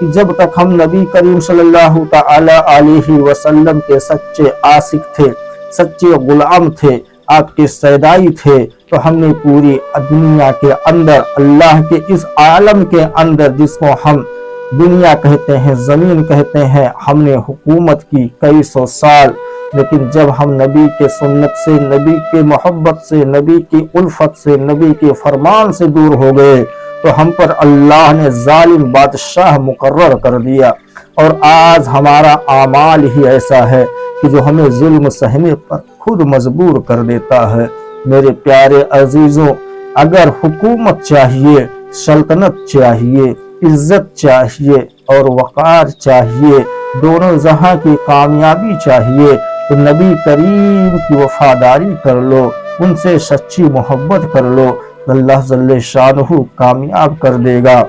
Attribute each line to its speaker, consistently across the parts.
Speaker 1: کہ جب تک ہم نبی کریم صلی اللہ تعالی علیہ وسلم کے سچے عاشق تھے، سچے غلام تھے، آپ کے سیدائی تھے، تو ہم نے پوری دنیا کے اندر، اللہ کے اس عالم کے اندر جس کو ہم دنیا کہتے ہیں، زمین کہتے ہیں، ہم نے حکومت کی کئی سو سال۔ لیکن جب ہم نبی کے سنت سے، نبی کے محبت سے، نبی کی الفت سے، نبی کے فرمان سے دور ہو گئے تو ہم پر اللہ نے ظالم بادشاہ مقرر کر دیا، اور آج ہمارا اعمال ہی ایسا ہے کہ جو ہمیں ظلم سہنے پر خود مجبور کر دیتا ہے۔ میرے پیارے عزیزوں، اگر حکومت چاہیے، سلطنت چاہیے، عزت چاہیے اور وقار چاہیے، دونوں جہاں کی کامیابی چاہیے، تو نبی کریم کی وفاداری کر لو، ان سے سچی محبت کر لو، اللہ جل شانہ کامیاب کر دے گا۔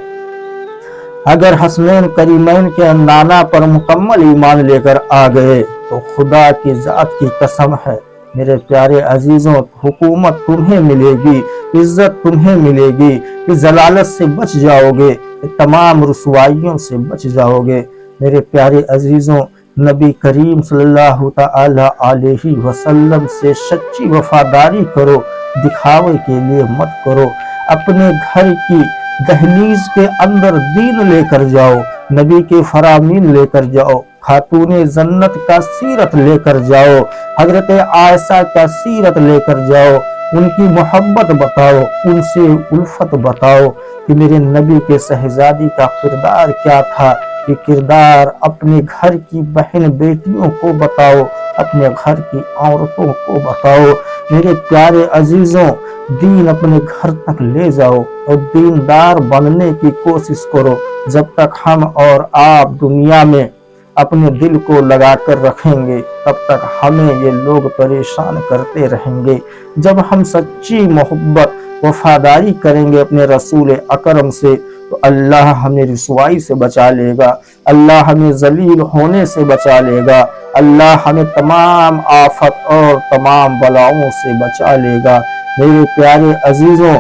Speaker 1: اگر حسنین کریمین کے نانا پر مکمل ایمان لے کر آ گئے تو خدا کی ذات کی قسم ہے میرے پیارے عزیزوں، حکومت تمہیں ملے گی، عزت تمہیں ملے گی، اس ذلالت سے بچ جاؤ گے، تمام رسوائیوں سے بچ جاؤ گے۔ میرے پیارے عزیزوں، نبی کریم صلی اللہ تعالی علیہ وسلم سے سچی وفاداری کرو، دکھاوے کے لیے مت کرو۔ اپنے گھر کی دہلیز کے اندر دین لے کر جاؤ، نبی کے فرامین لے کر جاؤ، خاتون جنت کا سیرت لے کر جاؤ، حضرت عائشہ کا سیرت لے کر جاؤ، ان کی محبت بتاؤ، ان سے الفت بتاؤ کہ میرے نبی کے شہزادی کا کردار کیا تھا۔ یہ کردار اپنے گھر کی بہن بیٹیوں کو بتاؤ، اپنے گھر کی عورتوں کو بتاؤ۔ میرے پیارے عزیزوں، دین اپنے گھر تک لے جاؤ اور دیندار بننے کی کوشش کرو۔ جب تک ہم اور آپ دنیا میں اپنے دل کو لگا کر رکھیں گے تب تک ہمیں یہ لوگ پریشان کرتے رہیں گے۔ جب ہم سچی محبت وفاداری کریں گے اپنے رسول اکرم سے تو اللہ ہمیں رسوائی سے بچا لے گا، اللہ ہمیں ذلیل ہونے سے بچا لے گا، اللہ ہمیں تمام آفت اور تمام بلاؤں سے بچا لے گا۔ میرے پیارے عزیزوں،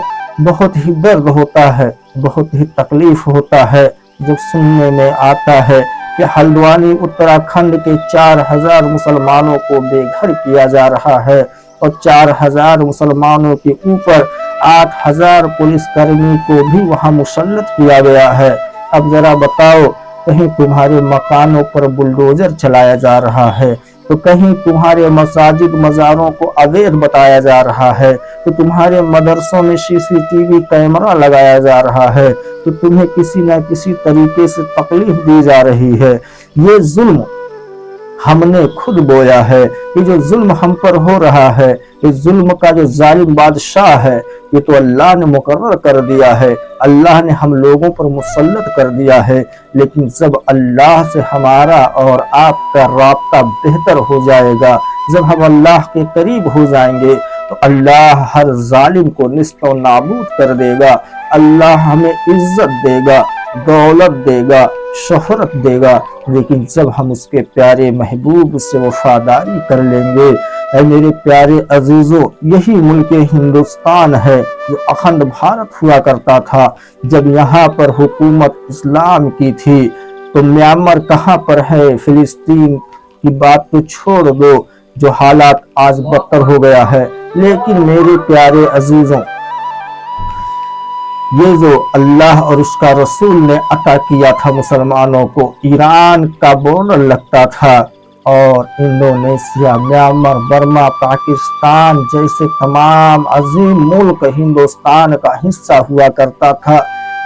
Speaker 1: بہت ہی درد ہوتا ہے، بہت ہی تکلیف ہوتا ہے جب سننے میں آتا ہے کہ ہلدوانی اتراکھنڈ کے 4000 مسلمانوں کو بے گھر کیا جا رہا ہے اور 4000 مسلمانوں کے اوپر 8000 پولیس کرمی کو بھی وہاں مسلط کیا گیا ہے۔ اب ذرا بتاؤ، کہیں تمہارے مکانوں پر بلڈوزر چلایا جا رہا ہے، تو کہیں تمہارے مساجد مزاروں کو اویدھ بتایا جا رہا ہے، تو تمہارے مدرسوں میں CCTV کیمرہ لگایا جا رہا ہے، تو تمہیں کسی نہ کسی طریقے سے تکلیف دی جا رہی ہے۔ یہ ظلم ہم نے خود بویا ہے، یہ جو ظلم ہم پر ہو رہا ہے، یہ ظلم کا جو ظالم بادشاہ ہے، یہ تو اللہ نے مقرر کر دیا ہے، اللہ نے ہم لوگوں پر مسلط کر دیا ہے۔ لیکن جب اللہ سے ہمارا اور آپ کا رابطہ بہتر ہو جائے گا، جب ہم اللہ کے قریب ہو جائیں گے تو اللہ ہر ظالم کو نیست و نابود کر دے گا، اللہ ہمیں عزت دے گا، دولت دے گا، شہرت دے گا۔ لیکن جب ہم اس کے پیارے محبوب سے وفاداری کر لیں گے، اے میرے پیارے عزیزوں، یہی ملک ہندوستان ہے جو اکھنڈ بھارت ہوا کرتا تھا۔ جب یہاں پر حکومت اسلام کی تھی تو میانمار کہاں پر ہے؟ فلسطین کی بات تو چھوڑ دو، جو حالات آج بدتر ہو گیا ہے۔ لیکن میرے پیارے عزیزوں، یہ جو اللہ اور اس کا رسول نے عطا کیا تھا مسلمانوں کو، ایران کا بارڈر لگتا تھا اور انڈونیشیا، میانمار، برما، پاکستان جیسے تمام عظیم ملک ہندوستان کا حصہ ہوا کرتا تھا۔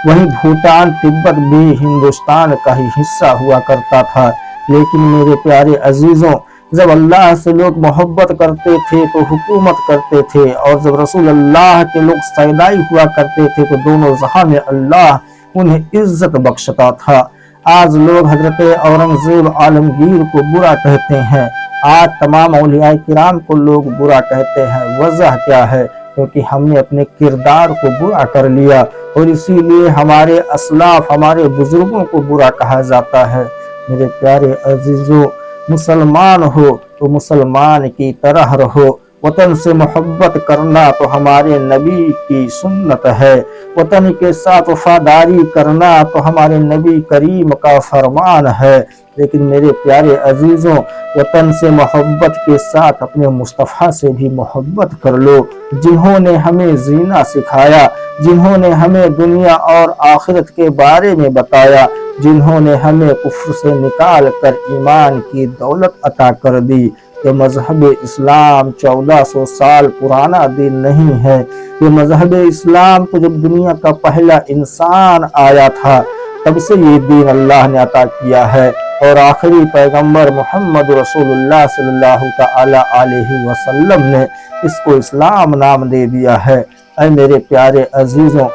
Speaker 1: وہیں بھوٹان، تبت بھی ہندوستان کا ہی حصہ ہوا کرتا تھا۔ لیکن میرے پیارے عزیزوں، جب اللہ سے لوگ محبت کرتے تھے تو حکومت کرتے تھے، اور جب رسول اللہ کے لوگ سیدائی ہوا کرتے تھے تو دونوں جہاں میں اللہ انہیں عزت بخشتا تھا۔ آج لوگ حضرت اورنگزیب عالمگیر کو برا کہتے ہیں، آج تمام اولیاء کرام کو لوگ برا کہتے ہیں۔ وجہ کیا ہے؟ کیونکہ ہم نے اپنے کردار کو برا کر لیا، اور اسی لیے ہمارے اسلاف، ہمارے بزرگوں کو برا کہا جاتا ہے۔ میرے پیارے عزیزوں، مسلمان ہو تو مسلمان کی طرح رہو، وطن سے محبت کرنا تو ہمارے نبی کی سنت ہے، وطن کے ساتھ وفاداری کرنا تو ہمارے نبی کریم کا فرمان ہے۔ لیکن میرے پیارے عزیزوں، وطن سے محبت کے ساتھ اپنے مصطفیٰ سے بھی محبت کر لو، جنہوں نے ہمیں زینا سکھایا، جنہوں نے ہمیں دنیا اور آخرت کے بارے میں بتایا، جنہوں نے ہمیں کفر سے نکال کر ایمان کی دولت عطا کر دی۔ یہ مذہب اسلام 1400 سال پرانا دین نہیں ہے۔ یہ مذہب اسلام تو جب دنیا کا پہلا انسان آیا تھا تب سے یہ دین اللہ نے عطا کیا ہے، اور آخری پیغمبر محمد رسول اللہ صلی اللہ تعالی علیہ وسلم نے اس کو اسلام نام دے دیا ہے۔ اے میرے پیارے عزیزوں،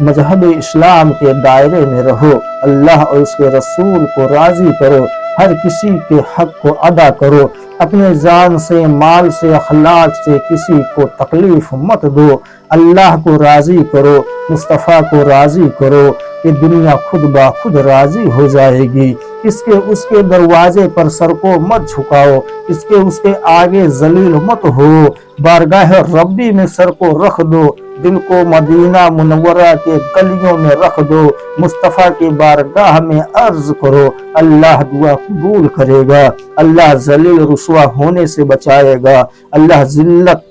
Speaker 1: مذہب اسلام کے دائرے میں رہو، اللہ اور اس کے رسول کو راضی کرو، ہر کسی کے حق کو ادا کرو، اپنے جان سے، مال سے، اخلاق سے کسی کو تکلیف مت دو، اللہ کو راضی کرو، مصطفیٰ کو راضی کرو، کہ دنیا خود بخود راضی ہو جائے گی۔ اس کے دروازے پر سر کو مت جھکاؤ، اس کے آگے ذلیل مت ہو، بارگاہ ربی میں سر کو رکھ دو، دل کو مدینہ منورہ کے گلیوں میں رکھ دو، مصطفیٰ کی بارگاہ میں عرض کرو، اللہ دعا قبول کرے گا، اللہ ذلیل رسوا ہونے سے بچائے گا، اللہ ذلت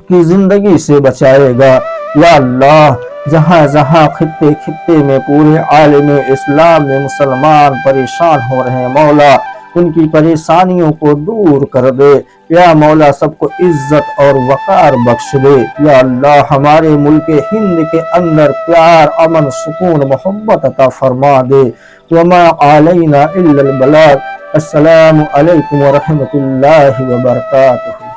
Speaker 1: کی زندگی سے بچائے گا۔ یا اللہ، جہاں جہاں خطے خطے میں پورے عالم اسلام میں مسلمان پریشان ہو رہے ہیں، مولا ان کی پریشانیوں کو دور کر دے، یا مولا سب کو عزت اور وقار بخش دے۔ یا اللہ، ہمارے ملک ہند کے اندر پیار، امن، سکون، محبت عطا فرما دے۔ وما علینا الا البلاغ۔ السلام علیکم ورحمۃ اللہ وبرکاتہ۔